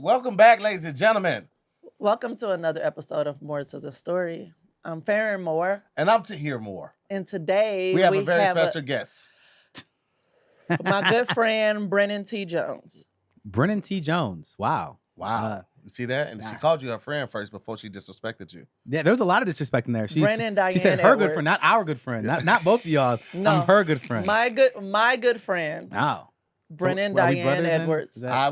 Welcome back, ladies and gentlemen. Welcome to another episode of More to the Story. I'm Farron Moore, And I'm to hear more. and today We have a very special guest. my good friend Brennan T. Jones. Brennan T. Jones. Wow. Wow. You see that? And she called you her friend first before she disrespected you. Yeah, there was a lot of disrespect in there. Brennan Diane she said her Edwards. good friend, not our good friend. Not both of y'all. No, I'm her good friend. My good friend. Wow. Brennan So, are we Diane brothers then? Edwards. Is that- I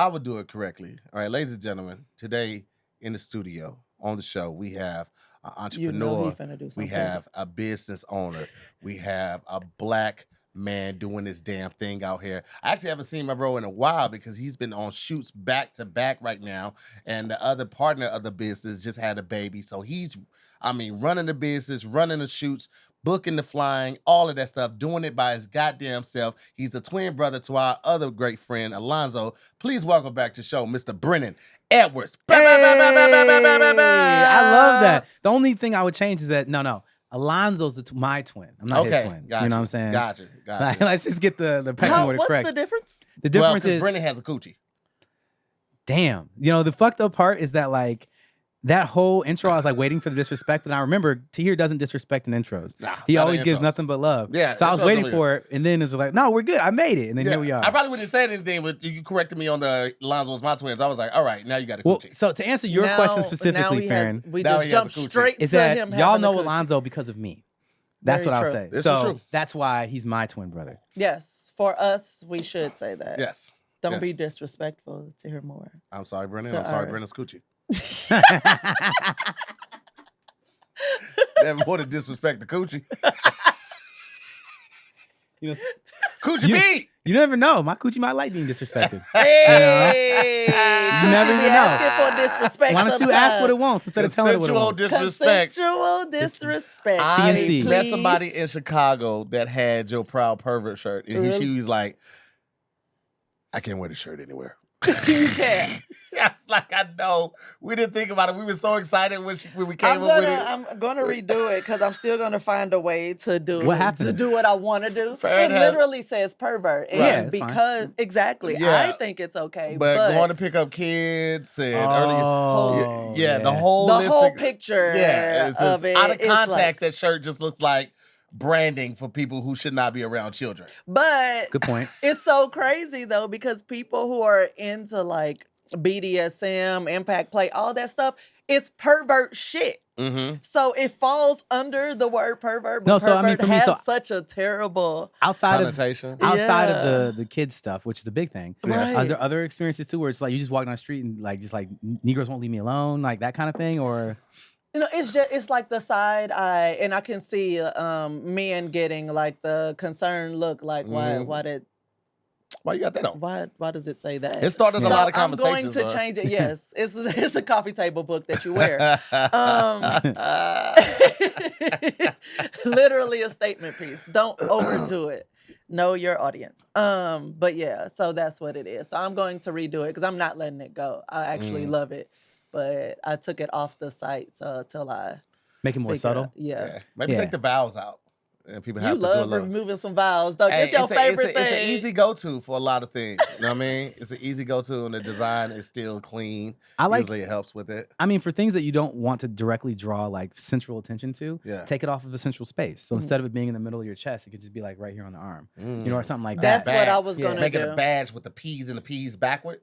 will do it correctly. All right, ladies and gentlemen, today in the studio on the show, we have an You know he entrepreneur. finna do We something. have a business owner. We have a black man doing this damn thing out here. I actually haven't seen my bro in a while because he's been on shoots back to back right now. And the other partner of the business just had a baby. So he's, running the business, running the shoots, booking the flying, all of that stuff, doing it by his goddamn self. He's the twin brother to our other great friend, Alonzo. Please welcome back to the show, Mr. Brennan Edwards. Hey, I love that. The only thing I would change is that, no. Alonzo's my twin. I'm not his twin. Gotcha. You know what I'm saying? Gotcha. Like, let's just get the pecking order What's correct. the difference? The difference is, Brennan has a coochie. damn. The fucked up part is that, like, that whole intro, I was like waiting for the disrespect, but I remember Tahir doesn't disrespect in intros. Nah, He not always in gives intros. nothing but love. Yeah, So I was intros waiting are for it, and then it's like, no, we're good. I made it, and then here we are. I probably wouldn't have said anything, but you corrected me on the Alonzo was my twins. I was like, all right, now you got a Well, coochie. so to answer your Now- question now specifically, he Farron, we Now just he has a jumped coochie. straight is to that him y'all having a know coochie. Alonzo because of me. That's Very what I'll true. say. This is So true. that's why he's my twin brother. Yes, for us, we should say that. Yes. Don't yes. be disrespectful to hear more. I'm sorry, Brennan. So, I'm sorry, all right. Brennan's coochie. Never want to disrespect the coochie. You know, Coochie You- beat. you never know. My coochie might like being disrespected. Hey, You never be even know. asking for disrespect. Why don't you ask what it wants instead of telling it what it Consensual wants? disrespect. Consensual disrespect. I CNC. met Please. somebody in Chicago that had your Proud Pervert shirt, and Really? she was like, I can't wear the shirt anywhere. You can't. I was like, I know. We didn't think about it. We were so excited when we came up with it. I'm gonna redo it because I'm still gonna find a way to do What happened? to do what I want to do. Fair It enough. literally says pervert, and Yeah, it's fine. because exactly, Yeah. I think it's okay, But but going to pick up kids and Oh, yeah, the whole the list whole of- picture yeah, it's of just it out of is context. like, That shirt just looks like branding for people who should not be around children. but Good point. it's so crazy though because people who are into like BDSM, impact play, all that stuff, it's pervert shit. Mm-hmm. So it falls under the word pervert. But No, so, I mean, pervert for me, has so- such a terrible. Outside of Connotation. outside Yeah. of the kids stuff, which is a big thing. Yeah. Is there other experiences too, where it's like you just walk down the street and like just like Negroes won't leave me alone, like that kind of thing, or It's like the side eye, and I can see men getting like the concerned look, like Mhm. Why you got that on? why does it say that? It started a Yeah. lot of I'm going conversations. to change it. Yes, it's a coffee table book that you wear. Literally a statement piece. Don't overdo it. Know your audience. But yeah, so that's what it is. So I'm going to redo it because I'm not letting it go. I actually love it, but I took it off the site till I make it more figure subtle. out- Yeah. Yeah. Maybe Yeah. take the vowels out. And people have You to do a love little. removing some vowels, though. Hey, It's your favorite it's thing. an easy go-to for a lot of things. You know what I mean? It's an easy go-to, and the design is still clean. I like. Usually it helps with it. I mean, for things that you don't want to directly draw like central attention to, Yeah. take it off of a central space. So Mhm. instead of it being in the middle of your chest, it could just be like right here on the arm, Mm. you know, or something like That's that. what I Bad. was Yeah. gonna Make it do. a badge with the P's and the P's backward.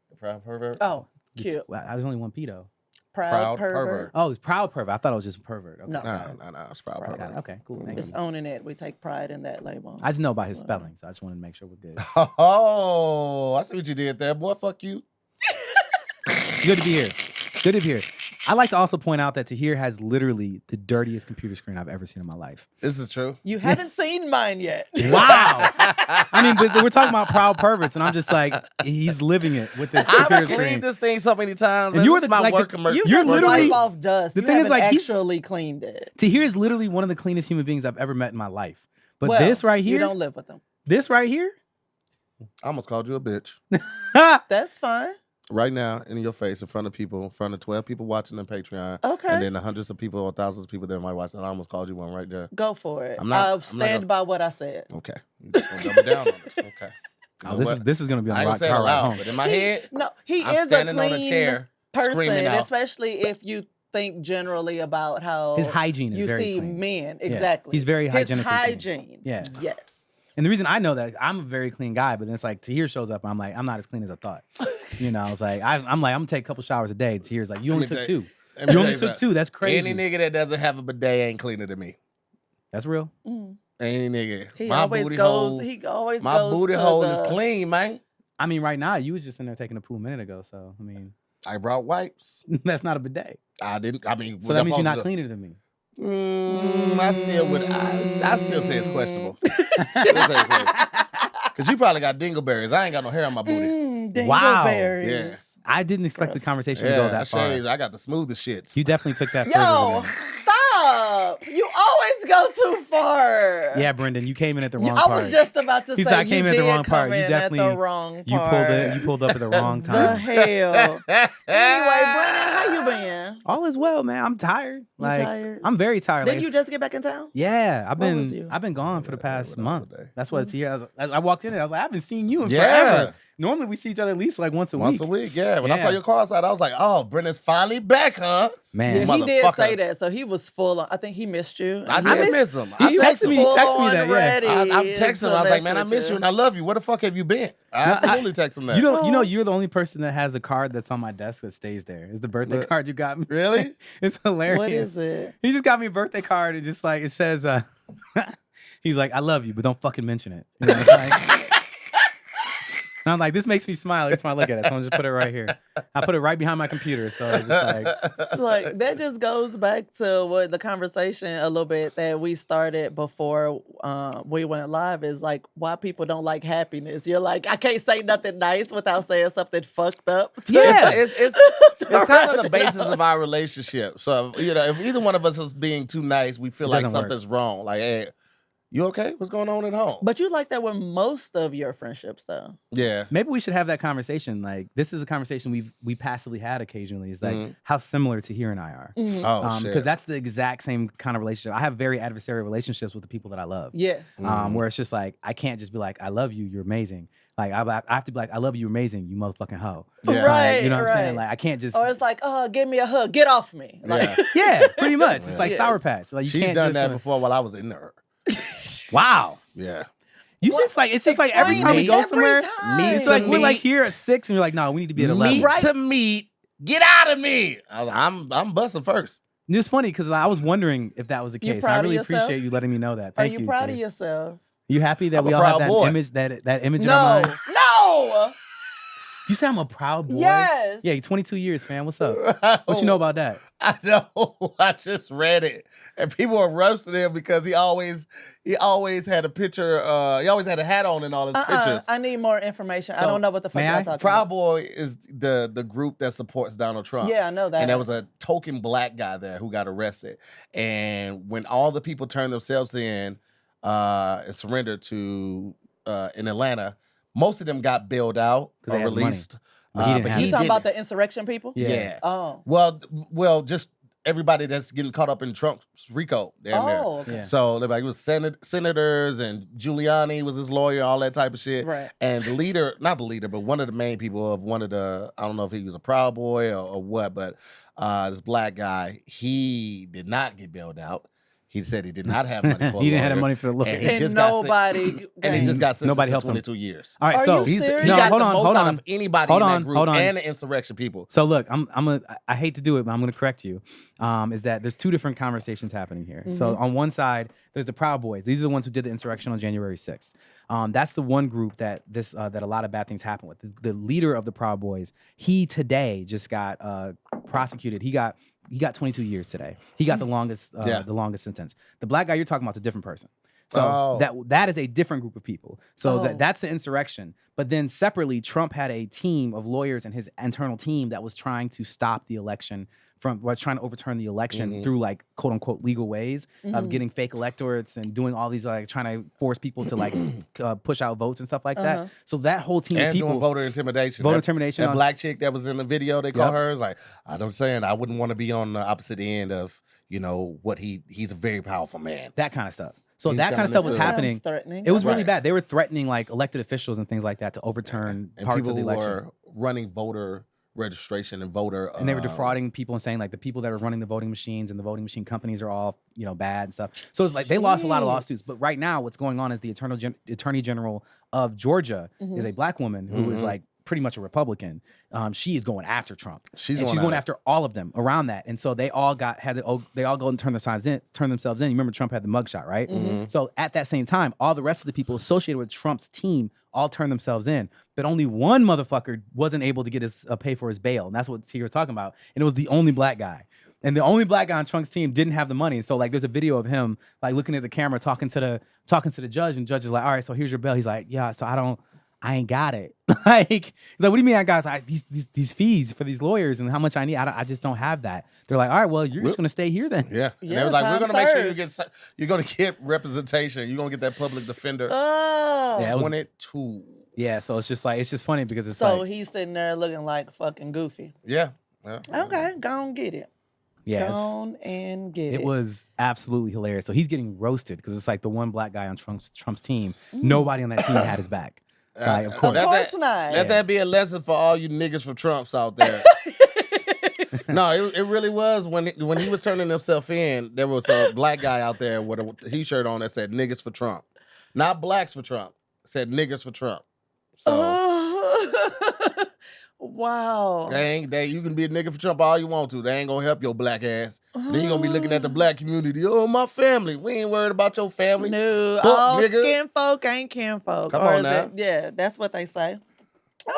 The Proud Pervert. Oh, It's- cute. well, I was only one pedo. Proud, Proud pervert. pervert. Oh, it's proud pervert. I thought it was just pervert. Okay, No. got it. No, it's Proud Right. Pervert. Got it. Okay, cool. Thank It's you. owning it. We take pride in that label. I just know about his So- spelling, so I just wanted to make sure we're good. Oh, I see what you did there, boy. Fuck you. Good to be here. Good to be here. I like to also point out that Tahir has literally the dirtiest computer screen I've ever seen in my life. This is true. You haven't seen mine yet. Wow. I mean, but we're talking about proud perverts, and I'm just like, he's living it with this computer I've screen. cleaned this thing so many times. And you were This is the- my like the- work emergency. You You're just literally- wipe off dust. the You thing is, haven't like, he's- actually cleaned it. Tahir is literally one of the cleanest human beings I've ever met in my life. But Well, this right you here, don't live with them. this right here, I almost called you a bitch. That's fine. Right now, in your face, in front of people, in front of 12 people watching on Patreon, Okay. and then the hundreds of people or thousands of people that might watch. And I almost called you one right there. Go for it. I'm not- I'll I'm not stand gonna- by what I said. Okay. You just gonna double down on it. Okay. Oh, this is gonna be on I the ain't gonna say it car ride aloud, home. but in my head, He I'm is a standing on a clean chair screaming person, out. especially if you think generally about how His hygiene is you very see clean. men. Yeah. Exactly. He's very His hygienically clean. hygiene. Yeah. Yes. And the reason I know that, I'm a very clean guy, but then it's like Tahir shows up and I'm like, I'm not as clean as I thought. You know, it's like I'm gonna take a couple showers a day. Tahir's like, you only took 2. You only took 2. That's crazy. Any nigga that doesn't have a bidet ain't cleaner than me. That's real. Any nigga. He My always booty goes. hole. He always My goes booty to hole the, is clean, man. I mean, right now you was just in there taking a poo a minute ago, so I mean, I brought wipes. that's not a bidet. I didn't. I mean, So that means you're not cleaner than me. I still would. I still say it's questionable. Because you probably got dingleberries. I ain't got no hair on my booty. Wow. Dingleberries. Yeah. I didn't expect the Gross. conversation to go that far. I got the smoothest shits. You definitely took that further Yo, than me. stop! You always go too far. Yeah, Brendan, you came in at the wrong I part. was just about to He say said I you came in at did the wrong part. come You in definitely at the wrong part. you pulled up at the wrong The time. hell. Anyway, Brennan, how you been? All is well, man. I'm tired. You Like tired? I'm very tired. Did Like, you just get back in town? Yeah, I've Where was you? been gone for the past went month. all day. That's what it's here. I walked in and I was like, I haven't seen you in Yeah. forever. Normally we see each other at least like once a Once week. a week, yeah. When I saw Yeah. your car outside, I was like, oh, Brendan's finally back, huh? Man, Yeah, he did Motherfucker. say that, so he was full on. I think he missed you. I He did was miss him. he I texted texted me- him. full text me on that, yeah. ready I'm texting him. I was like, to man, I mess miss with you and I love you. Where the fuck have you been? I No, absolutely text him that. you know, you're the only person that has a card that's on my desk that stays there. It's the birthday What? card you got me. Really? It's hilarious. What is it? He just got me a birthday card and just like it says, he's like, I love you, but don't fucking mention it. You know, it's like, and I'm like, this makes me smile every time I look at it. So I'm gonna just put it right here. I put it right behind my computer. So it's just like, Like that just goes back to what the conversation a little bit that we started before we went live is like why people don't like happiness. You're like, I can't say nothing nice without saying something fucked up. Yeah. It's kind of the basis of our relationship. So, you know, if either one of us is being too nice, we feel It like doesn't work. something's wrong. Like, hey, you okay? What's going on at home? But you like that with most of your friendships though. Yeah. maybe we should have that conversation. Like, this is a conversation we passively had occasionally. Is like Mhm. how similar Tahir and I are. Oh, shit. Because that's the exact same kind of relationship. I have very adversarial relationships with the people that I love. Yes. Mhm. Where it's just like I can't just be like, I love you, you're amazing. Like I have to be like, I love you, you're amazing, you motherfucking hoe. Yeah. Right. Like, you know what I'm saying? right. Like I can't just Or it's like, oh, give me a hug, get off me. Like, yeah, pretty much. It's Yeah. like Yes. Sour Patch. Like you She's can't done just, that before while I was in there. Wow. Yeah. You just like it's just like every Explain time we it go every somewhere, time. Me it's like to we're like meet. here at 6 and you're like, no, we need to be at 11. Meat Right. to meat. Get out of me. I'm busting first. And it's funny because I was wondering if that was the You case. proud I of really yourself? appreciate you letting me know that. Are Thank you proud Tahir. of yourself? You happy that I'm we a all have proud that boy. image that image in our No. mind? No. You say I'm a proud boy? Yes. Yeah, you're 22 years, man. What's up? What you know about that? I know. I just read it, and people were roasting him because he always had a picture. He always had a hat on in all his pictures. I need more information. I So, don't know what the fuck may y'all I? talking Proud about. Boy is the group that supports Donald Trump. Yeah, I know that. And there was a token black guy there who got arrested. And when all the people turned themselves in and surrendered to in Atlanta, most of them got bailed out 'Cause they or had money. released. But he didn't have you it. talking about didn't. the insurrection people? Yeah. Oh. Well, just everybody that's getting caught up in Trump's RICO damn near. Oh, okay. Yeah. So like it was senators and Giuliani was his lawyer, all that type of shit. Right. And the leader, not the leader, but one of the main people of one of the, I don't know if he was a Proud Boy or what, but this black guy, he did not get bailed out. He said he did not have money for a he didn't have the lawyer. money for the lawyer. And he And just got nobody. And he just got sentenced Nobody to helped him. 22 years. All right, Are so you He serious? got hold the on, most hold out on. of anybody Hold in on, that group hold on. and the insurrection people. So look, I hate to do it, but I'm gonna correct you. Is that there's two different conversations happening here. So on one side, there's the Proud Boys. These are the ones who did the insurrection on January 6th. That's the one group that that a lot of bad things happen with. The leader of the Proud Boys, he today just got prosecuted. He got 22 years today. He got the longest sentence. The black guy you're talking about is a different person. So that is a different group of people. So that's the insurrection. But then separately, Trump had a team of lawyers and his internal team that was trying to stop the election was trying to overturn the election through like quote unquote legal ways of getting fake electorates and doing all these like trying to force people to like push out votes and stuff like that. So that whole team of And people doing voter intimidation. Voter intimidation That on- black chick that was in the video, they call Yep. her, is like, I'm saying I wouldn't want to be on the opposite end of, you know, what he's a very powerful man. that kind of stuff. So He's that kind of telling stuff us was to- happening. Sounds threatening. It was really Right. bad. They were threatening like elected officials and things like that to overturn and parts people of the who election. were running voter registration and voter And they were defrauding people and saying like the people that are running the voting machines and the voting machine companies are all, you know, bad and stuff. So it's like they lost a lot of Jeez. lawsuits. But right now what's going on is the Attorney General of Georgia is a black woman who is like pretty much a Republican. She is going after Trump. She's and going she's going after- after all of them around that. And so they all go and turn themselves in. You remember Trump had the mugshot, right? So at that same time, all the rest of the people associated with Trump's team all turned themselves in. But only one motherfucker wasn't able to get his pay for his bail. And that's what he was talking about. And it was the only black guy. And the only black guy on Trump's team didn't have the money. So like there's a video of him like looking at the camera talking to the judge, and judge is like, all right, so here's your bail. He's like, yeah, so I ain't got it. Like, he's like, what do you mean I got these fees for these lawyers and how much I need? I just don't have that. They're like, all right, well, you're just gonna stay here then. Yeah. And Yeah, they was like, we're time gonna make sure served. you're gonna get representation. You're gonna get that public defender. Oh. Yeah, it was- 22. Yeah, so it's just funny because it's So like, he's sitting there looking like fucking goofy. Yeah. Okay, go on get it. yeah, Go on and get it. it was absolutely hilarious. So he's getting roasted because it's like the one black guy on Trump's team. Nobody on that team had his back. Like, of course. Of course not. Let that be a lesson for all you niggas for Trumps out there. No, it really was when he was turning himself in. There was a black guy out there with a t-shirt on that said "niggas for Trump," not blacks for Trump. It said "niggas for Trump." So Wow. they you can be a nigga for Trump all you want to. They ain't gonna help your black ass. Then you gonna be looking at the black community. Oh, my family. We ain't worried about your family. No, Fuck, all nigga. skin folk ain't kin folk. Come Or on is now. it- yeah, that's what they say.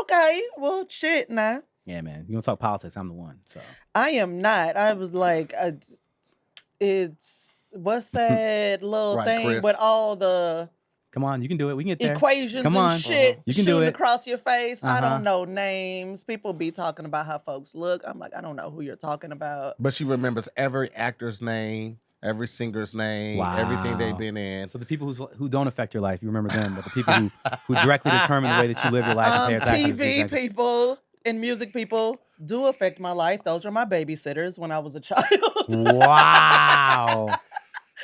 Okay, well, shit, now. Yeah, man. You want to talk politics? I'm the one. So I am not. I was like, it's what's that little Right, thing Chris. with all the come on, you can do it. We can get there. equations Come and on. shit You can shooting do it. across your face? I Uh-huh. don't know names. People be talking about how folks look. I'm like, I don't know who you're talking about. But she remembers every actor's name, every singer's name, everything they've Wow. been in. So the people who don't affect your life, you remember them, but the people who directly determine the way that you live your life and pay your taxes. TV exactly. people and music people do affect my life. Those are my babysitters when I was a child. Wow.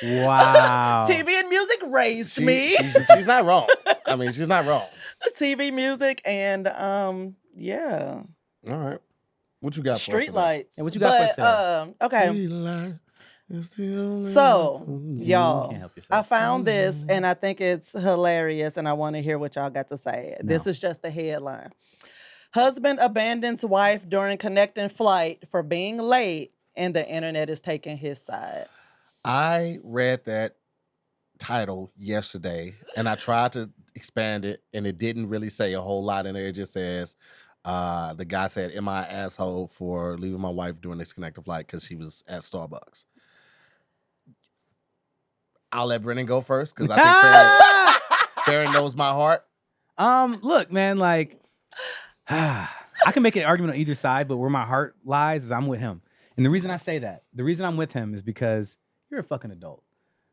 Wow. TV and music raised She- me. she's not wrong. I mean, she's not wrong. TV, music, and yeah, All right. What you got for us street today? lights. Yeah, what you got for us today? Okay, Street light is the only So, light for me. y'all, Can't help I yourself. found this and I think it's hilarious, and I want to hear what y'all got to say. This is just the headline. Husband abandons wife during connecting flight for being late, and the internet is taking his side. I read that title yesterday and I tried to expand it and it didn't really say a whole lot in there. It just says, the guy said, am I an asshole for leaving my wife during this connecting flight because she was at Starbucks? I'll let Brennan go first because I think Farron knows my heart. Look, man, like I can make an argument on either side, but where my heart lies is I'm with him. And the reason I say that, the reason I'm with him is because you're a fucking adult.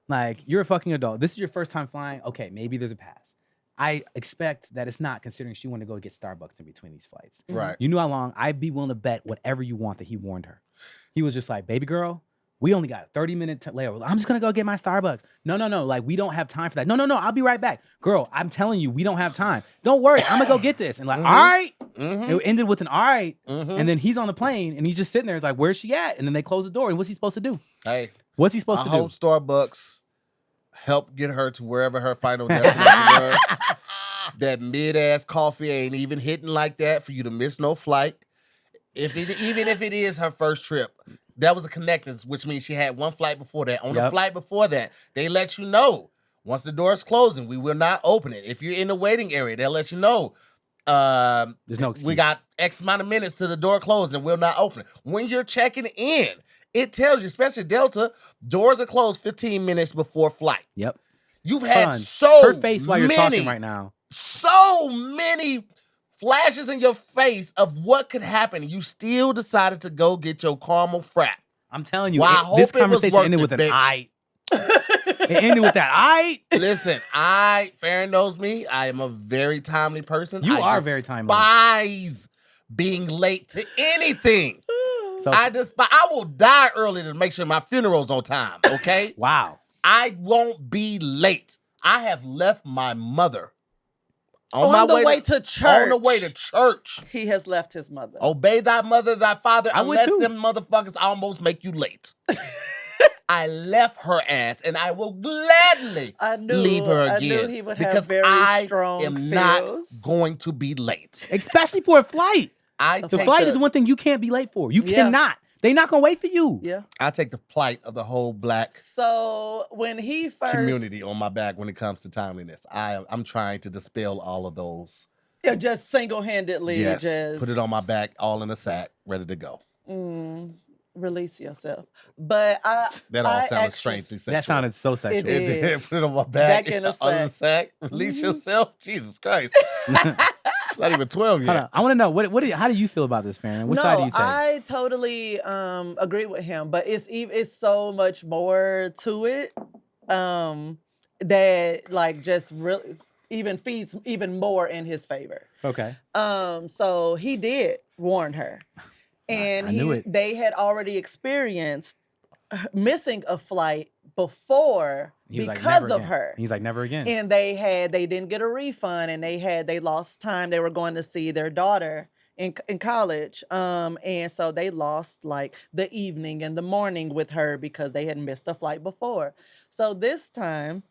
Like, you're a fucking adult. This is your first time flying. Okay, maybe there's a pass. I expect that it's not, considering she wanted to go get Starbucks in between these flights. Right. You knew how long. I'd be willing to bet whatever you want that he warned her. He was just like, baby girl, we only got a 30-minute layover. I'm just going to go get my Starbucks. No. Like, we don't have time for that. No. I'll be right back. Girl, I'm telling you, we don't have time. Don't worry. I'm going to go get this. And like, all right. It ended with an all right. And then he's on the plane and he's just sitting there. It's like, where's she at? And then they close the door. And what's he supposed to do? Hey, What's he I supposed to hope do? Starbucks helped get her to wherever her final destination was. That mid-ass coffee ain't even hitting like that for you to miss no flight. Even if it is her first trip, that was a connectors, which means she had one flight before that. On the Yep. flight before that, they let you know once the door is closing, we will not open it. If you're in the waiting area, they'll let you know. There's no excuse. We got X amount of minutes to the door closing. We'll not open it. When you're checking in, it tells you, especially Delta, doors are closed 15 minutes before flight. Yep. You've Hold had on. so Her face while you're many, talking right now. so many flashes in your face of what could happen. You still decided to go get your caramel frap. I'm telling you, Well, I this hope it was conversation worth ended it, with an bitch. I. It ended with that I. Listen, Farron knows me. I am a very timely person. You I are very timely. despise being late to anything. So I will die early to make sure my funeral's on time, okay? wow. I won't be late. I have left my mother On the way to church. On the way to church. He has left his mother. Obey thy mother, thy father, I would unless too. them motherfuckers almost make you late. I left her ass, and I will gladly leave her again. I knew he would have because very I strong am not feels. going to be late. Especially for a flight. The flight is one thing you can't be late for. You cannot. They're not gonna wait for you. Yeah. I take the plight of the whole black when he first community on my back when it comes to timeliness. I'm trying to dispel all of those. Yeah, just single-handedly. Yes, just put it on my back, all in a sack, ready to go. Release yourself. But that all sounded strangely sexual. That sounded so sexual. It did. Put it on my back, Back in a on the sack. sack. Release yourself. Jesus Christ. It's not even 12 yet. Hold on. I want to know how do you feel about this, Farron? What side do you take? I totally agree with him, but it's so much more to it that like just really even feeds even more in his favor. Okay. So he did warn her, and I knew it. They had already experienced missing a flight before because of her. He's like, never again. And they didn't get a refund, and they lost time. They were going to see their daughter in college. And so they lost like the evening and the morning with her because they had missed a flight before. So this time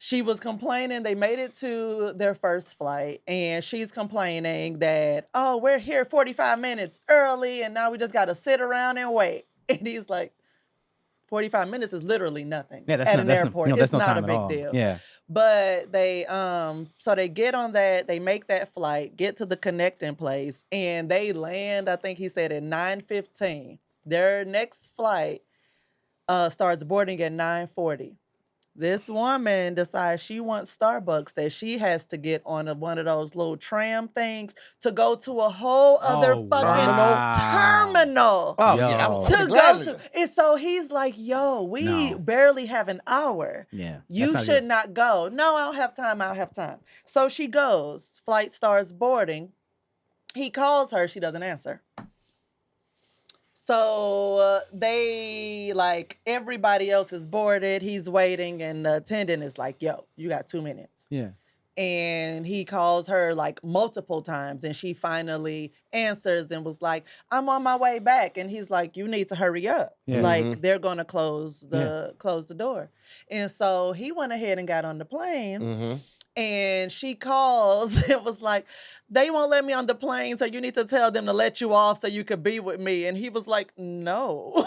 she was complaining. They made it to their first flight, and she's complaining that, oh, we're here 45 minutes early, and now we just got to sit around and wait. And he's like, 45 minutes is literally nothing at an airport. It's not a big deal. Yeah. But they so they get on that, they make that flight, get to the connecting place, and they land, I think he said, at 9:15. Their next flight starts boarding at 9:40. This woman decides she wants Starbucks, that she has to get on one of those little tram things to go to a whole other terminal. Oh, yeah. To go to. And so he's like, yo, we barely have an hour. Yeah. You should not go. No, I'll have time. So she goes. Flight starts boarding. He calls her. She doesn't answer. So they, like, everybody else is boarded. He's waiting, and the attendant is like, yo, you got 2 minutes. Yeah. And he calls her like multiple times, and she finally answers and was like, I'm on my way back. And he's like, you need to hurry up. Yeah. Like, they're gonna close the door. And so he went ahead and got on the plane. And she calls and was like, they won't let me on the plane, so you need to tell them to let you off so you could be with me. And he was like, no.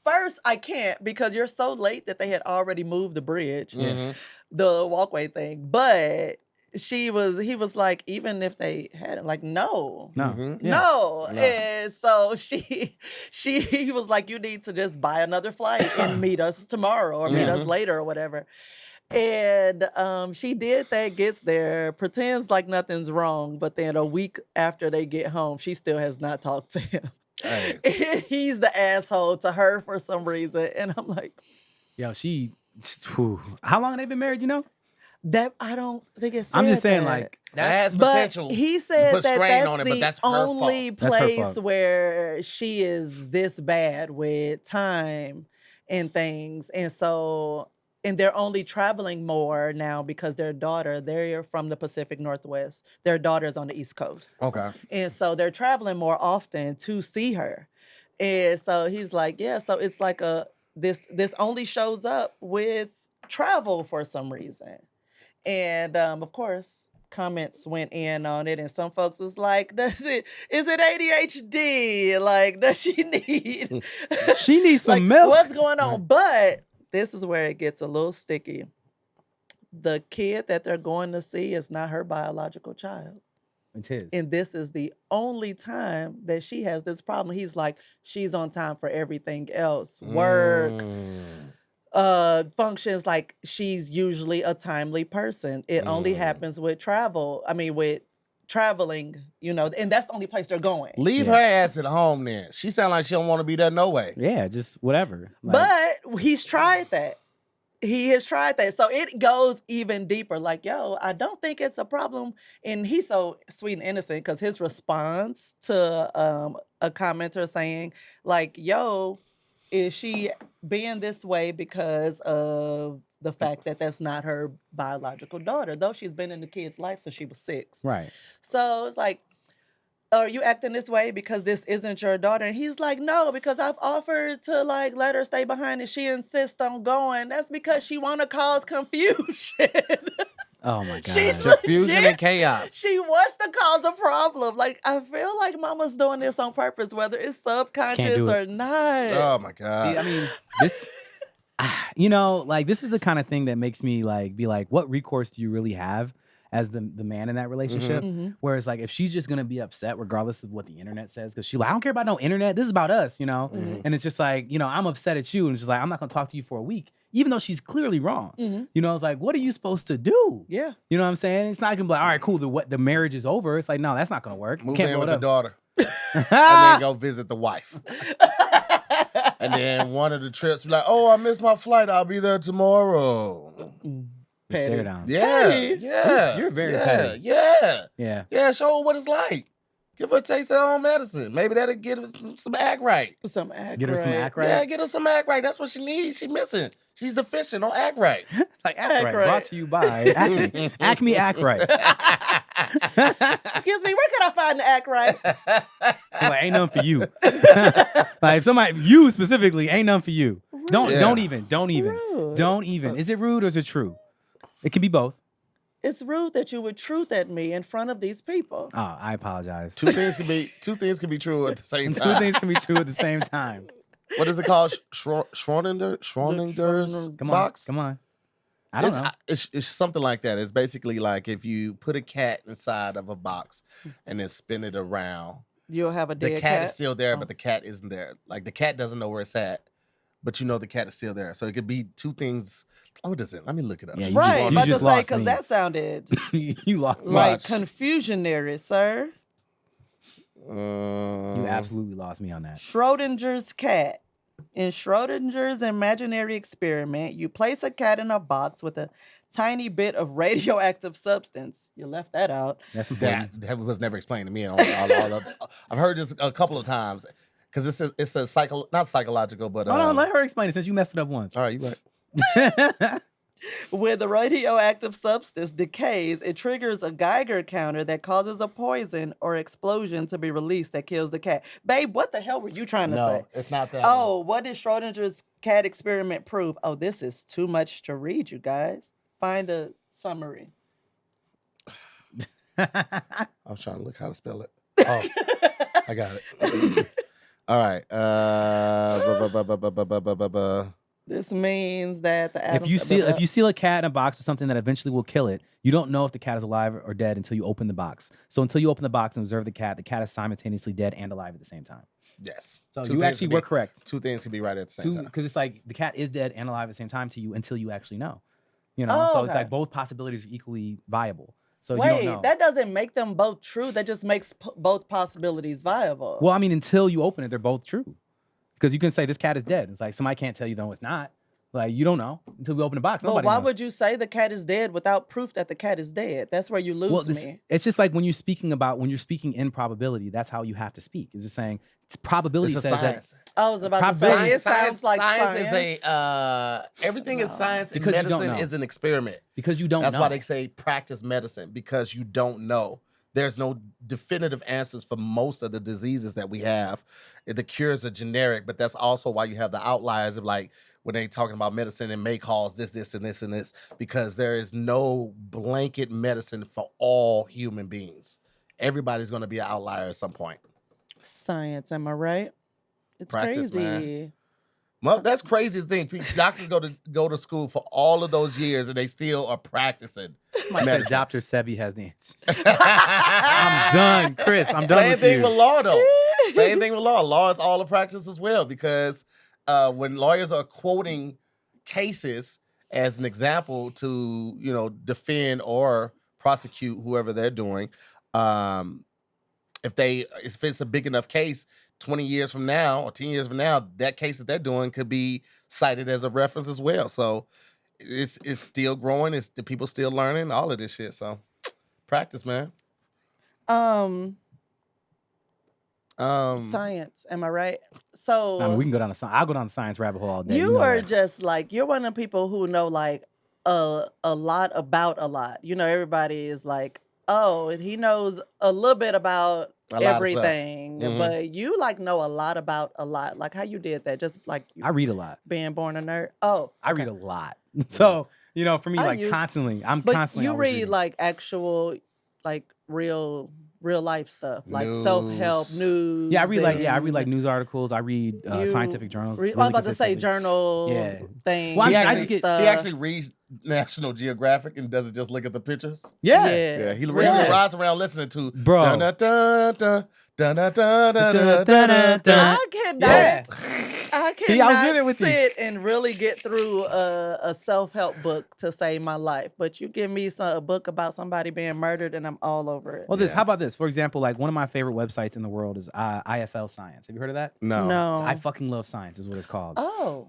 First, I can't, because you're so late that they had already moved the bridge, the walkway thing. But he was like, even if they had, like, no. And so he was like, you need to just buy another flight and meet us tomorrow or meet us later or whatever. And she did that, gets there, pretends like nothing's wrong, but then a week after they get home, she still has not talked to him. Hey. He's the asshole to her for some reason. And I'm like, yo, how long have they been married, you know? That I don't think it's. I'm just saying, that. like, that has potential. But he said that that's the only place where she is this bad with time and things, and so. And they're only traveling more now because they're from the Pacific Northwest. Their daughter's on the East Coast. Okay. And so they're traveling more often to see her. And so he's like, yeah, so it's like this only shows up with travel for some reason. And of course, comments went in on it, and some folks was like, is it ADHD? Like, does she need She needs some like, milk. What's going on? But this is where it gets a little sticky. The kid that they're going to see is not her biological child. It's his. And this is the only time that she has this problem. He's like, she's on time for everything else. Work, functions, like she's usually a timely person. It only happens with traveling, and that's the only place they're going. Leave her ass at home then. She sound like she don't want to be there no way. Yeah, just whatever. But he's tried that. He has tried that. So it goes even deeper. Like, yo, I don't think it's a problem. And he's so sweet and innocent because his response to a commenter saying, like, yo, is she being this way because of the fact that that's not her biological daughter, though she's been in the kid's life since she was 6. Right. So it's like, are you acting this way because this isn't your daughter? And he's like, no, because I've offered to like let her stay behind and she insists on going. That's because she want to cause confusion. Oh my God. She's Confusion legit- and chaos. She wants to cause a problem. Like, I feel like mama's doing this on purpose, whether it's subconscious do it. or not. Oh my God. See, I mean, this, you know, like this is the kind of thing that makes me like be like, what recourse do you really have as the man in that relationship? Mhm. Whereas like if she's just gonna be upset regardless of what the internet says, because she's like, I don't care about no internet. This is about us, you know. Mhm. And it's just like, you know, I'm upset at you, and she's like, I'm not gonna talk to you for a week, even though she's clearly wrong. Mhm. You know, it's like, what are you supposed to do? Yeah. You know what I'm saying? It's not gonna be like, all right, cool. The marriage is over. It's like, no, that's not gonna work. Move Can't in blow with it the up. daughter and then go visit the wife. And then one of the trips be like, oh, I missed my flight. I'll be there tomorrow. You stare Petty. down. Yeah. Petty. Yeah. You're very yeah, petty. Yeah. Yeah. Yeah. Show her what it's like. Give her a taste of her own medicine. Maybe that'll get her some act right. Some act Get her some right. act right. Yeah, get her some act right. That's what she needs. She's missing. She's deficient on act right. Like act, Act right. right. Brought to you by Acme. Acme Act Right. Excuse me, where can I find the act right? Like, ain't none for you. Like if somebody, you specifically, ain't none for you. Don't Yeah. don't even. Rude. Don't even. Is it rude or is it true? It can be both. It's rude that you would truth at me in front of these people. Oh, I apologize. Two things can be true at the same Two time. things can be true at the same time. What is it called? Schrodinger's Come on. box? Come on. I don't know. It's something like that. It's basically like if you put a cat inside of a box and then spin it around, You'll have a the dead cat cat. is still there, Oh. but the cat isn't there. Like the cat doesn't know where it's at, but you know the cat is still there. So it could be two things. What is it? Let me look it up. Yeah, you Right, just- about to just say, lost because me. that sounded You lost. me. like Watch. confusionary, sir. You absolutely lost me on that. Schrodinger's cat. In Schrodinger's imaginary experiment, you place a cat in a box with a tiny bit of radioactive substance. You left that out. That's important. that was never explained to me. I've heard this a couple of times because it's a not psychological, but Hold on, let her explain it since you messed it up once. all right, you right. When the radioactive substance decays, it triggers a Geiger counter that causes a poison or explosion to be released that kills the cat. Babe, what the hell were you trying to say? No, it's not that. Oh, what did Schrodinger's cat experiment prove? Oh, this is too much to read, you guys. Find a summary. I was trying to look how to spell it. Oh, I got it. All right. This means that the atoms... if you seal a cat in a box with something that eventually will kill it, you don't know if the cat is alive or dead until you open the box. So until you open the box and observe the cat is simultaneously dead and alive at the same time. Yes. So Two you things actually can were be- correct. Two things can be right at the same time. Because it's like the cat is dead and alive at the same time to you until you actually know. You know, Oh, so it's okay. like both possibilities are equally viable. So you Wait, don't know. that doesn't make them both true. That just makes both possibilities viable. Well, I mean, until you open it, they're both true. Because you can say this cat is dead. It's like somebody can't tell you no, it's not. Like you don't know until we open the box. but Nobody why knows. would you say the cat is dead without proof that the cat is dead? That's where you lose me. It's just like when you're speaking in probability, that's how you have to speak. It's just saying probability It's a says science. that I was about to Probability- say, it sounds like science is science. everything is No. science and Because you don't medicine know. is an experiment. because you don't That's know. why they say practice medicine, because you don't know. There's no definitive answers for most of the diseases that we have. The cures are generic, but that's also why you have the outliers of like when they talking about medicine and may cause this, this, and this, and this, because there is no blanket medicine for all human beings. Everybody's going to be an outlier at some point. Science, am I right? It's Practice, crazy. man. Well, that's crazy to think. Doctors go to school for all of those years and they still are practicing. Somebody said medicine. Dr. Sebi has the answers. I'm done, Chris. I'm done Same with thing you. with law, though. Same thing with law. Law is all a practice as well, because when lawyers are quoting cases as an example to, defend or prosecute whoever they're doing, if it's a big enough case, 20 years from now or 10 years from now, that case that they're doing could be cited as a reference as well. So it's still growing. It's the people still learning all of this shit. So practice, man. Science, am I right? I mean, So we can go down the I'll go down the science rabbit hole all day. you know are that. just like you're one of the people who know like a lot about a lot. You know, everybody is like, oh, he knows a little bit about A lot of stuff. everything, but you like know a lot about a lot. Like how you did that, just like you I read a lot. being born a nerd. Oh, I read a lot. So, you know, for me, I like used- constantly, I'm but constantly you always read reading. like actual, like real life stuff, like News. self-help news. Yeah, I read and like news articles. I read you scientific journals. I was really about to say consistently. journal Yeah. things. Well, He I actually, just get- stuff. he actually reads National Geographic and doesn't just look at the pictures. Yeah. Yeah, he really. really rides around listening to Bro. dun, dun, dun, dun, dun, dun, dun, dun, dun, dun, dun. I cannot. Yeah. I See, I was cannot with it with you. sit and really get through a self-help book to save my life. But you give me a book about somebody being murdered, and I'm all over it. Well, Yeah. how about this? For example, like one of my favorite websites in the world is IFL Science. Have you heard of that? No. It's I fucking love science is what it's called. Oh,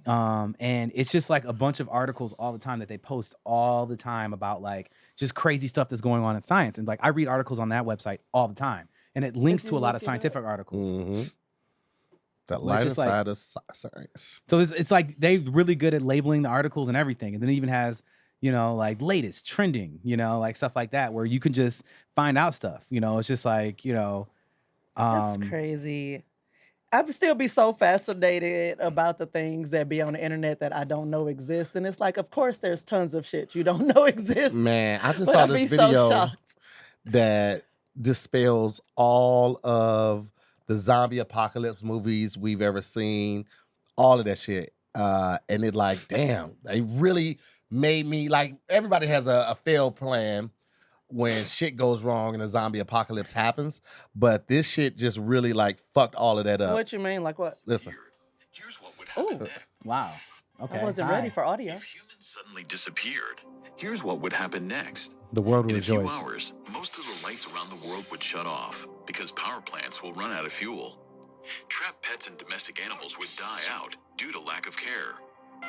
And it's just like a bunch of articles all the time that they post all the time about like just crazy stuff that's going on in science. And like I read articles on that website all the time, and it links If to you a lot look of it scientific articles. Mm-hmm. The Well, it's lighter just like- side of science. So it's like they're really good at labeling the articles and everything, and then it even has like latest trending, like stuff like that, where you can just find out stuff. It's just like that's crazy. I would still be so fascinated about the things that be on the internet that I don't know exist. And it's like, of course, there's tons of shit you don't know exists. Man, I just But saw I'd this be so video shocked. that dispels all of the zombie apocalypse movies we've ever seen, all of that shit. And it like, damn, they really made me like, everybody has a failed plan when shit goes wrong and a zombie apocalypse happens. But this shit just really like fucked all of that up. What you mean? Like what? Listen. Here's what would happen Ooh. next. wow. Okay. I wasn't hi. ready for audio. If humans suddenly disappeared, here's what would happen next. The world will In a few rejoice. hours, most of the lights around the world would shut off because power plants will run out of fuel. Trapped pets and domestic animals would die out due to lack of care.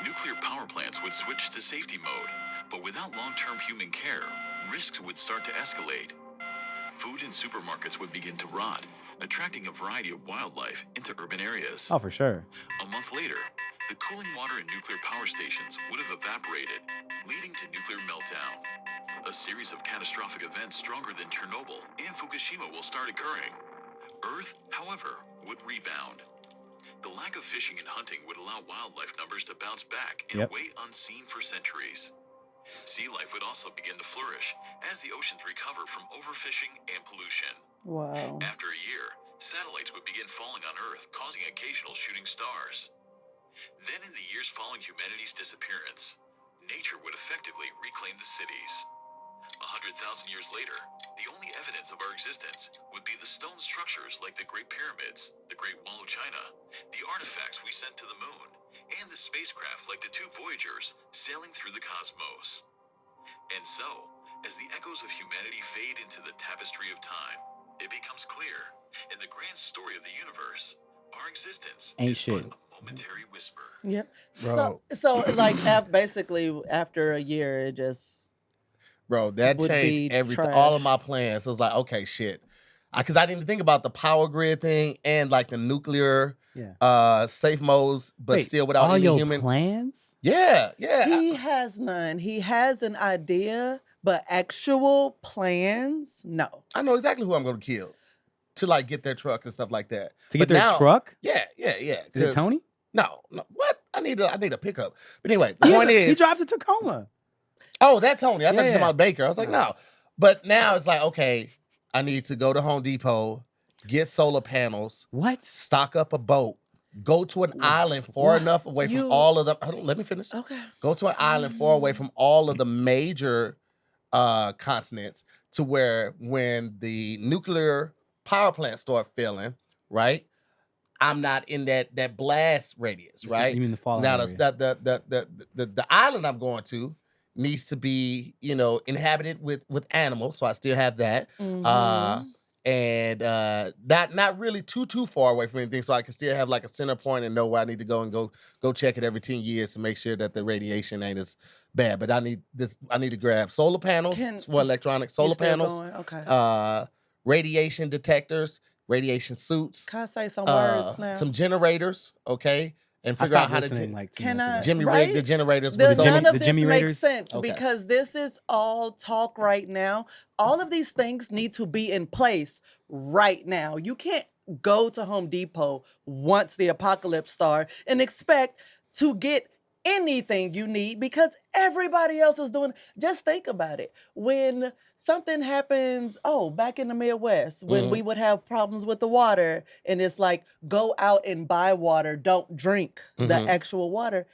Nuclear power plants would switch to safety mode, but without long-term human care, risks would start to escalate. Food in supermarkets would begin to rot, attracting a variety of wildlife into urban areas. Oh, for sure. A month later, the cooling water in nuclear power stations would have evaporated, leading to nuclear meltdown. A series of catastrophic events stronger than Chernobyl and Fukushima will start occurring. Earth, however, would rebound. The lack of fishing and hunting would allow wildlife numbers to bounce back in Yep. a way unseen for centuries. Sea life would also begin to flourish as the oceans recover from overfishing and pollution. Wow. After a year, satellites would begin falling on Earth, causing occasional shooting stars. Then in the years following humanity's disappearance, nature would effectively reclaim the cities. 100,000 years later, the only evidence of our existence would be the stone structures like the Great Pyramids, the Great Wall of China, the artifacts we sent to the moon, and the spacecraft like the two Voyagers sailing through the cosmos. And so, as the echoes of humanity fade into the tapestry of time, it becomes clear, in the grand story of the universe, our existence Ain't is shit. but a momentary whisper. Yep. Bro. So like basically after a year, it just Bro, that would changed be everything, trash. all of my plans. So it was like, okay, shit. Because I didn't think about the power grid thing and like the nuclear safe modes, but Wait, still without all any your human. plans? Yeah. He has none. He has an idea, but actual plans, no. I know exactly who I'm going to kill to like get their truck and stuff like that. To But get their now- truck? Yeah. Is it 'cause- Tony? No. What? I need a pickup. But anyway, the point he is, drives to Tacoma. oh, that Tony. I thought you Yeah. said about Baker. I was like, no. But now it's like, okay, I need to go to Home Depot, get solar panels, What? stock up a boat, go to an island far What? enough away from You- all of the. Hold on, let me finish. Okay. Go to an island far away from all of the major continents to where when the nuclear power plants start failing, right? I'm not in that blast radius, right? You mean the fallout Now area. the island I'm going to needs to be, inhabited with animals, so I still have that. Mhm. And not really too far away from anything, so I can still have like a center point and know where I need to go and go check it every 10 years to make sure that the radiation ain't as bad. But I need to grab solar panels Can- for electronic You solar still panels, going? Okay. radiation detectors, radiation suits, Can I say some words now? some generators, okay, and I figure out stopped how listening to like 2 Can minutes I? ago. Jimmy right? rig the generators The, with Jimmy- none of the this Jimmy makes Raiders? sense Okay. because this is all talk right now. All of these things need to be in place right now. You can't go to Home Depot once the apocalypse starts and expect to get anything you need because everybody else is doing. Just think about it. When something happens, back in the Midwest, when we would have problems with the water, and it's like, go out and buy water, don't drink the actual water.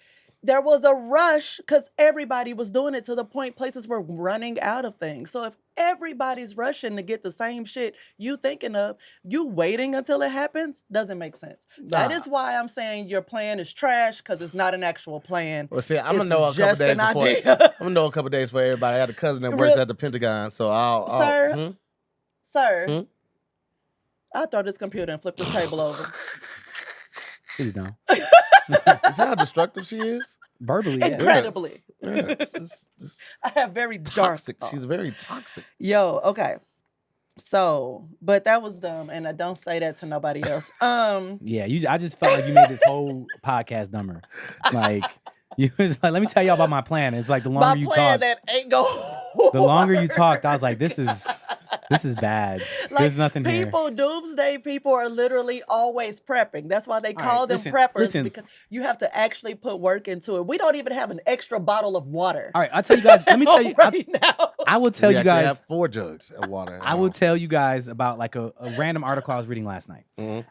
There was a rush because everybody was doing it to the point places were running out of things. So if everybody's rushing to get the same shit you thinking of, you waiting until it happens doesn't make sense. That Nah. is why I'm saying your plan is trash because it's not an actual plan. Well, see, I'm gonna It's know a couple just days an before. idea. I'm gonna know a couple days before everybody. I had a cousin that works Real- at the Pentagon, so I'll Sir, Sir, Hmm? I'll throw this computer and flip this table over. Please don't. You see how destructive she is? Verbally, yeah. Incredibly. Yeah, just I have very dark toxic. She's thoughts. very toxic. Yo, okay. So, but that was dumb, and I don't say that to nobody else. Yeah, I just felt like you made this whole podcast dumber. Like you was like, let me tell y'all about my plan. It's like the my longer you plan talk, that ain't go. the longer you talked, I was like, this is bad. There's nothing here. People, doomsday people are literally always prepping. That's why they call them preppers listen. because you have to actually put work into it. We don't even have an extra bottle of water. All right, I'll tell you guys. Let me tell you. right now. I will tell We you actually guys. have 4 jugs of water. I will tell you guys about like a random article I was reading last night.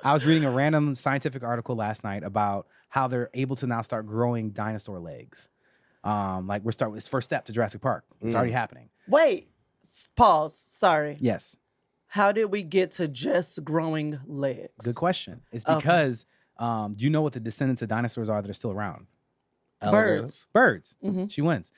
I was reading a random scientific article last night about how they're able to now start growing dinosaur legs. Like it's first step to Jurassic Park. It's already happening. Wait, pause. Sorry. Yes. How did we get to just growing legs? Good question. It's Okay. because do you know what the descendants of dinosaurs are that are still around? Birds. Birds. Mhm. She wins.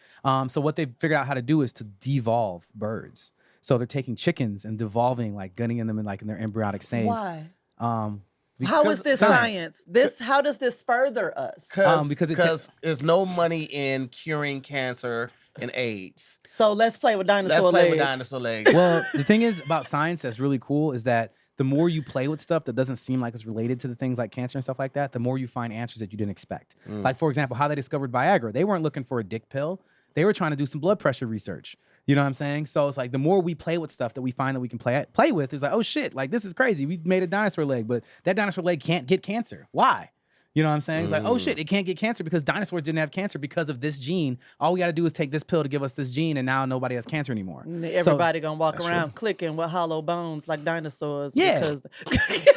So what they've figured out how to do is to devolve birds. So they're taking chickens and devolving, like gunning them in their embryonic stage. Why? Um, How is this science. science? How does this further us? Because there's no money in curing cancer and AIDS. So let's play with dinosaur Let's play legs. with dinosaur legs. well, the thing is about science that's really cool is that the more you play with stuff that doesn't seem like it's related to the things like cancer and stuff like that, the more you find answers that you didn't expect. Like, for example, how they discovered Viagra. They weren't looking for a dick pill. They were trying to do some blood pressure research. You know what I'm saying? So it's like the more we play with stuff that we find that we can play with, it's like, oh shit, like this is crazy. We made a dinosaur leg, but that dinosaur leg can't get cancer. Why? You know what I'm saying? It's like, oh shit, it can't get cancer because dinosaurs didn't have cancer because of this gene. All we got to do is take this pill to give us this gene, and now nobody has cancer anymore. Everybody gonna walk around clicking with hollow bones like dinosaurs. Yeah. Because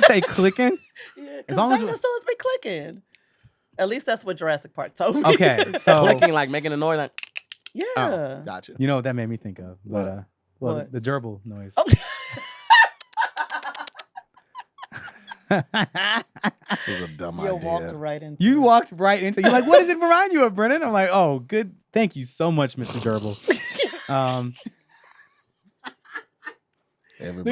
Say clicking. yeah, As long as we- dinosaurs be clicking. At least that's what Jurassic Park told me. Okay, so Clicking, like making a noise, like, yeah. oh, gotcha. you know what that made me think of, but What? the gerbil noise. Oh. This was a dumb You idea. walked right into You it. walked right into. You're like, what does it remind you of, Brennan? I'm like, oh, good. Thank you so much, Mr. Gerbil. Everybody's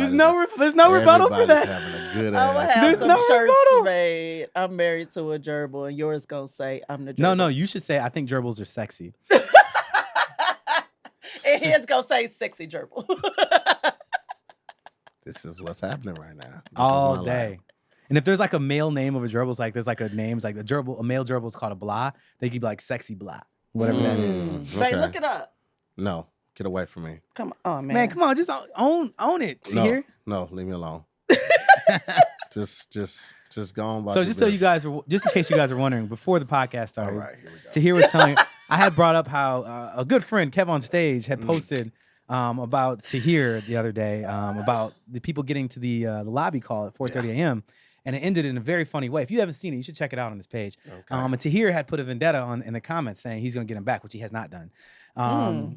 There's no rebuttal for everybody's that. having a good I'm gonna ass. have There's some no shirts rebuttal. made. I'm married to a gerbil, and yours gonna say I'm the gerbil. No, you should say I think gerbils are sexy. And his gonna say sexy gerbil. This is what's happening right now. This is All my day. life. And if there's like a male name of a gerbil, it's like there's like a name, it's like a male gerbil is called a blah. They could be like sexy blah, whatever that is. Babe, Okay. look it up. No, get away from me. Come on, man. Man, come on, just own it. See No, here. no, leave me alone. just go on about So your just so you business. guys were, just in case you guys were wondering, before the podcast All started, right, here we go. Tahir was telling. I had brought up how a good friend, Kev on Stage, had posted about Tahir the other day about the people getting to the lobby call at 4:30 a.m. And it ended in a very funny way. If you haven't seen it, you should check it out on his page. Okay. And Tahir had put a vendetta in the comments saying he's going to get him back, which he has not done.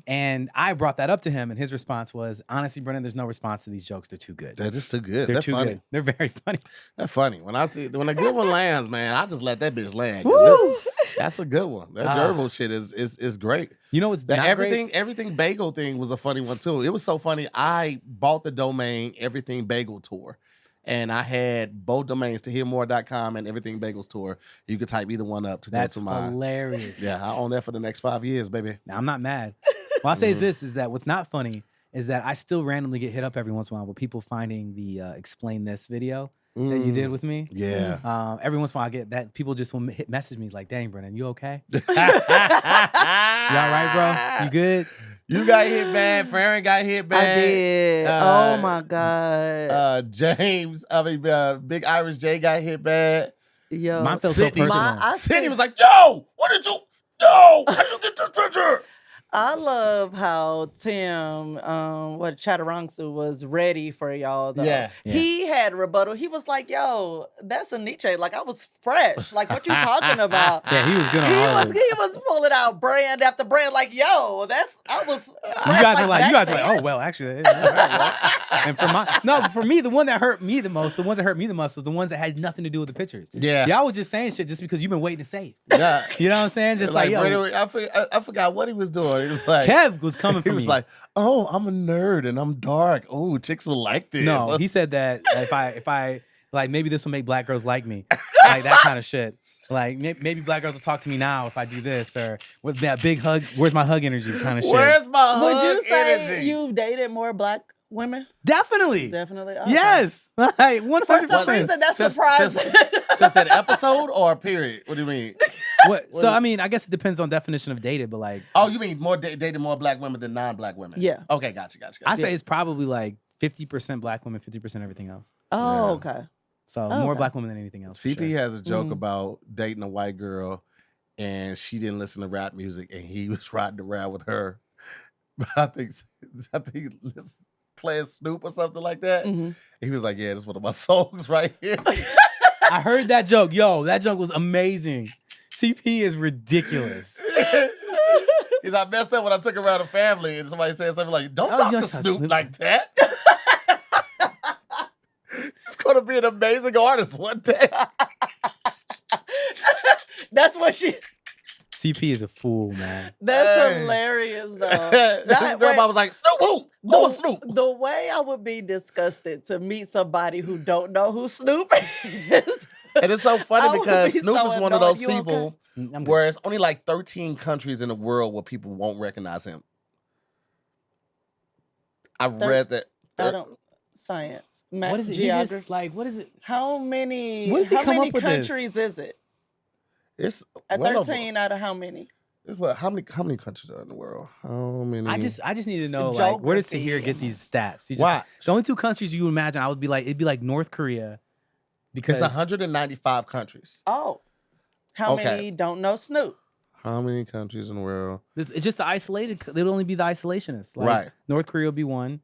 And I brought that up to him, and his response was, honestly, Brennan, there's no response to these jokes. They're too good. They're just too good. They're They're too funny. good. They're very funny. They're funny. When a good one lands, man, I just let that bitch land. 'cause Woo! that's a good one. That Ah. gerbil shit is great. You know what's The not great? everything bagel thing was a funny one too. It was so funny. I bought the domain Everything Bagel Tour. And I had both domains, tahirmore.com and Everything Bagels Tour. You could type either one up to That's go to my. hilarious. Yeah, I own that for the next 5 years, baby. Now, I'm not mad. What I'll say is this, is that what's not funny is that I still randomly get hit up every once in a while with people finding the explain this video that you did with me. Yeah. Every once in a while I get that people just will message me like, dang, Brennan, you okay? You all right, bro? You good? You got hit bad. Farron got hit bad. I did. Oh my God. Big Irish J got hit bad. Yo, Mine felt so personal. Sydney was like, yo, how did you get this picture? I love how Tim, Chaturangsu was ready for y'all though. Yeah. He had rebuttal. He was like, yo, that's a Nietzsche. Like I was fresh. Like what you talking about? Yeah, he was good on all of it. He was pulling out brand after brand, like, yo, You guys are like, oh well, actually. And for me, the one that hurt me the most, the ones that hurt me the most was the ones that had nothing to do with the pictures. Yeah. Y'all was just saying shit just because you've been waiting to say it. Yeah. You know what I'm saying? Just like, yo. I forgot what he was doing. He was like, Kev was coming for me. He was like, oh, I'm a nerd and I'm dark. Oh, chicks will like this. No, he said that if I like, maybe this will make black girls like me. Like that kind of shit. Like maybe black girls will talk to me now if I do this, or with that big hug, where's my hug energy kind of shit. Where's my hug Would you say energy? you dated more black women? Definitely. Okay. Yes. Like 100%. For some reason, that's surprising. Since that episode or period? What do you mean? What? So I mean, I guess it depends on definition of dated, but like. Oh, you mean more dated more black women than non-black women? Yeah. Okay, gotcha. I say it's probably like 50% black women, 50% everything else. Oh, Yeah. okay. So more black women than anything else. for CP sure. has a joke about dating a white girl, and she didn't listen to rap music, and he was riding around with her. I think playing Snoop or something like that. Mm-hmm. He was like, "Yeah, this is one of my songs right here." I heard that joke. Yo, that joke was amazing. CP is ridiculous. He's I messed up when I took around the family, and somebody said something like, "Don't Oh, talk you to don't talk Snoop Snoop. like that." He's gonna be an amazing artist one day. That's what she. CP is a fool, man. That's Hey. hilarious, though. This girl mom was like, "Snoop, who? Who was Snoop?" The way I would be disgusted to meet somebody who don't know who Snoop is. And it's so I funny would because be Snoop so is one of annoyed. those You okay? people I'm where it's only like 13 countries in the world where people won't recognize him. I read that. I don't. Science. What is it? Geography. What is it? How many? What does he How come many up with this? countries is it? It's At well over- 13 out of how many? It's what? How many countries are in the world? How many? I just need to know, like, where does Tahir get these stats? You just, Watch. the only two countries you would imagine, I would be like, it'd be like North Korea, because It's 195 countries. Oh, how Okay. many don't know Snoop? How many countries in the world? it's just the isolated. It'll only be the isolationists. Like, Right. North Korea will be one.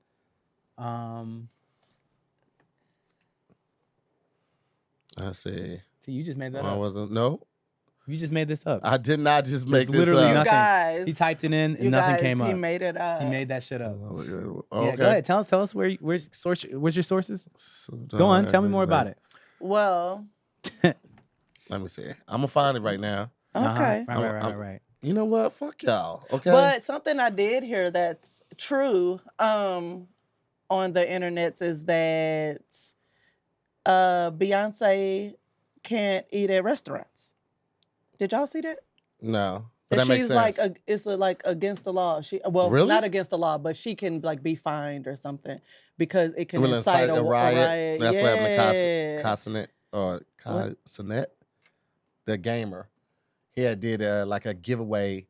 I see. See, you just made that I up. wasn't. No, You just made this up. I did not just make this literally up. nothing. Guys, He typed it in and you nothing guys, came up. He made it up. He made that shit up. Okay. Yeah, go ahead. Tell us where's your sources. Go on, tell me more about it. Well, Let me see. I'm gonna find it right now. okay. Right. You know what? Fuck y'all. Okay. But something I did hear that's true on the internet is that Beyonce can't eat at restaurants. Did y'all see that? No. But That that makes she's sense. like it's like against the law. Really? Not against the law, but she can like be fined or something because it can Will incite a riot. That's what happened Yeah. to Casanet or Casanet, the gamer. He had did like a giveaway.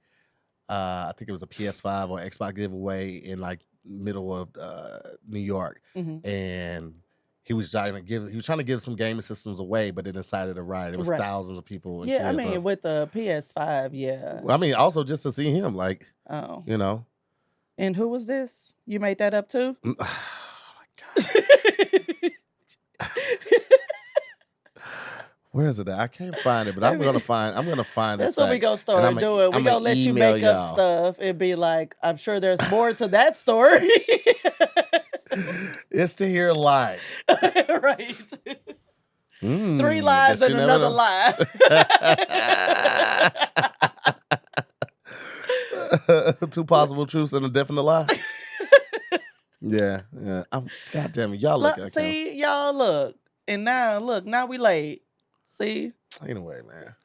I think it was a PS5 or Xbox giveaway in like middle of New York, Mhm. and he was trying to give some gaming systems away, but it incited a riot. It was Right. thousands of people. And Yeah, I kids, mean with the PS5, yeah. I mean, also just to see him, like, Oh. you know. And who was this? You made that up too? Oh my God. Where is it at? I can't find it, but I'm gonna find That's this what we fact, gonna and start I'ma- doing. We I'ma gonna let you email make up y'all. stuff and be like, I'm sure there's more to that story. It's to hear live. Right. 3 lies guess and you never another know. lie. Two possible truths and a definite lie. Yeah. God damn it, y'all look Look, like see, y'all look. And now we late. See? Anyway, man,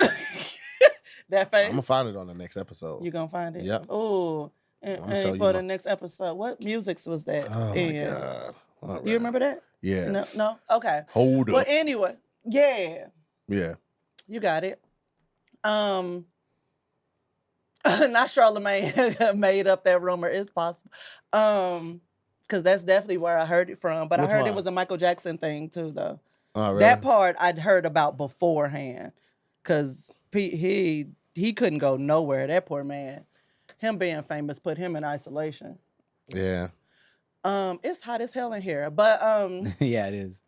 That I'm face? gonna find it on the next episode. You gonna find it? Yep. Oh, And for the next episode, what music was that? Oh my God. All right. You remember that? Yeah. No. Okay. Hold up. Well, anyway, yeah, Yeah. you got it. Not Charlamagne made up that rumor. It's possible. Because that's definitely where I heard it from. But I heard it was a Michael Jackson thing too, though. Oh, really? That part I'd heard about beforehand. Because he couldn't go nowhere. That poor man. Him being famous put him in isolation. Yeah. It's hot as hell in here. But Yeah, it is.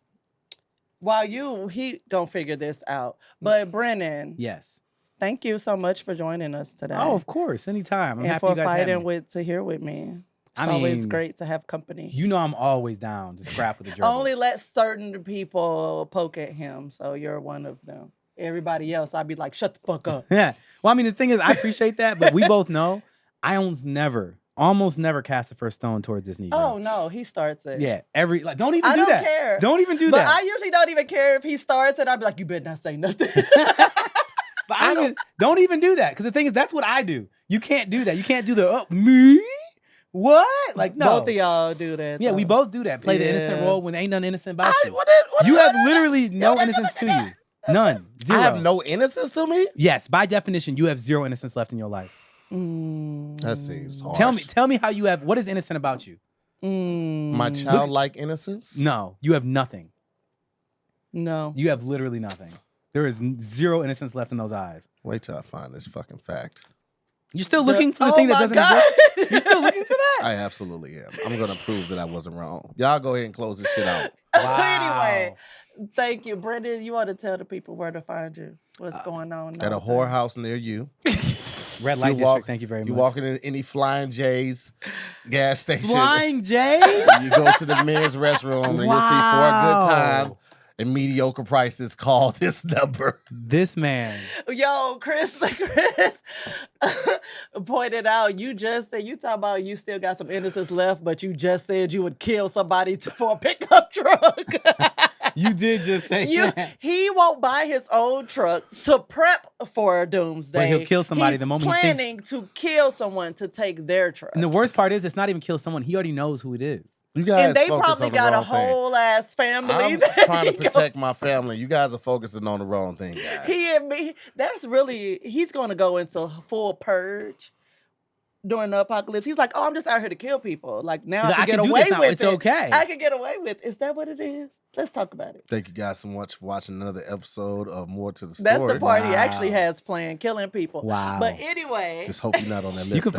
while he gonna figure this out. But Brennan. Yes. Thank you so much for joining us today. Oh, of course. Anytime. I'm and happy for you guys had fighting me. with me. It's I always mean, great to have company. You know I'm always down to scrap with the gerbil. Only let certain people poke at him, so you're one of them. Everybody else, I'd be like, shut the fuck up. Yeah. Well, I mean, the thing is, I appreciate that, but we both know I almost never cast the first stone towards this Negro. Oh no, he starts it. Yeah. Don't even I do don't that. care. Don't even do But that. I usually don't even care if he starts it. I'd be like, you better not say nothing. But don't even do that. Because the thing is, that's what I do. You can't do that. You can't do the, me? What? Like, no. Both of y'all do that. Yeah, though. we both do that. Play the innocent Yeah. role when ain't nothing innocent about you. You have literally no innocence to you. None. Zero. I have no innocence to me? Yes, by definition, you have zero innocence left in your life. That seems harsh. Tell me how you have, what is innocent about you? My childlike innocence? No, you have nothing. No. You have literally nothing. There is zero innocence left in those eyes. Wait till I find this fucking fact. You're still looking for the thing that doesn't exist? You're still looking for that? I absolutely am. I'm going to prove that I wasn't wrong. Y'all go ahead and close this shit out. Anyway, thank you. Brendan, you want to tell the people where to find you? What's going on? At a whorehouse near you. Red light district, thank you very much. You walking in any Flying J's gas station. Flying J? You go to the men's restroom and you'll see for a good time and mediocre prices, call this number. This man. Yo, Chris pointed out, you just said, you talk about you still got some innocence left, but you just said you would kill somebody for a pickup truck. You did just say that. He won't buy his own truck to prep for doomsday. But he'll kill somebody He's the moment he planning to kill someone to take their truck. And the worst part is, it's not even kill someone. He already knows who it is. You guys and they focus probably on the got a wrong thing. whole ass family. I'm that trying to he protect my family. You guys are focusing on the wrong thing, guys. He and me, that's really, he's going to go into full purge during the apocalypse. He's like, oh, I'm just out here to kill people. Like, now I can get away with it. It's okay. I can get away with it. Is that what it is? Let's talk about it. Thank you guys so much for watching another episode of More to the Story. That's the part he actually has planned, killing people. Wow. But anyway. Just hope you're not on that list. You can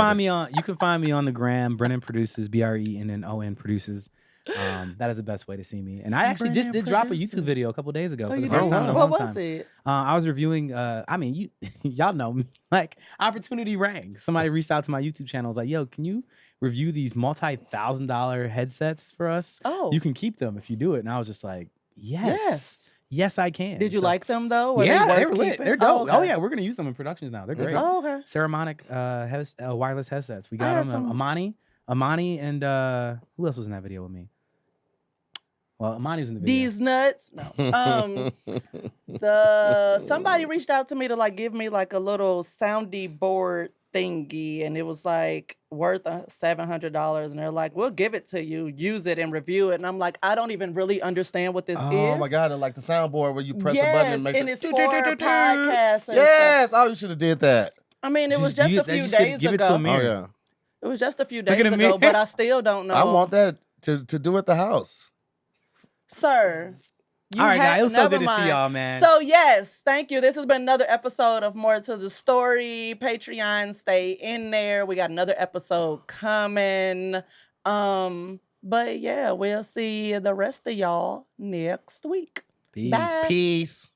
find me on the gram. Brennan produces, BRENNON produces. That is the best way to see me. And I actually just did drop a YouTube video a couple days ago for the first time in a long What time. was it? I was reviewing, y'all know me. Like, opportunity rang. Somebody reached out to my YouTube channel. Was like, yo, can you review these multi-$1,000 headsets for us? Oh. You can keep them if you do it. And I was just like, yes, I can. Did you like them though? Were Yeah, they they're worth lit. keeping? They're dope. okay. Oh yeah, we're gonna use them in productions now. They're great. Oh, okay. Ceramic wireless headsets. We got them. Amani, and who else was in that video with me? Well, Amani was in the video. These nuts. No. Somebody reached out to me to like give me like a little soundy board thingy, and it was like worth $700, and they're like, we'll give it to you, use it and review it. And I'm like, I don't even really understand what this is. Oh my God, like the soundboard where you press a button and make and it. it's for podcasts and Yes, stuff. oh, you should have did that. I mean, it was just a few days give ago. It to Oh Amir. yeah, It was just a few Look days at ago, Amir. but I still don't know. I want that to do at the house. Sir. All right, guys. It was so never good to mind. see y'all, man. So yes, thank you. This has been another episode of More to the Story. Patreon, stay in there. We got another episode coming. But yeah, we'll see the rest of y'all next week. Peace. Bye. Peace.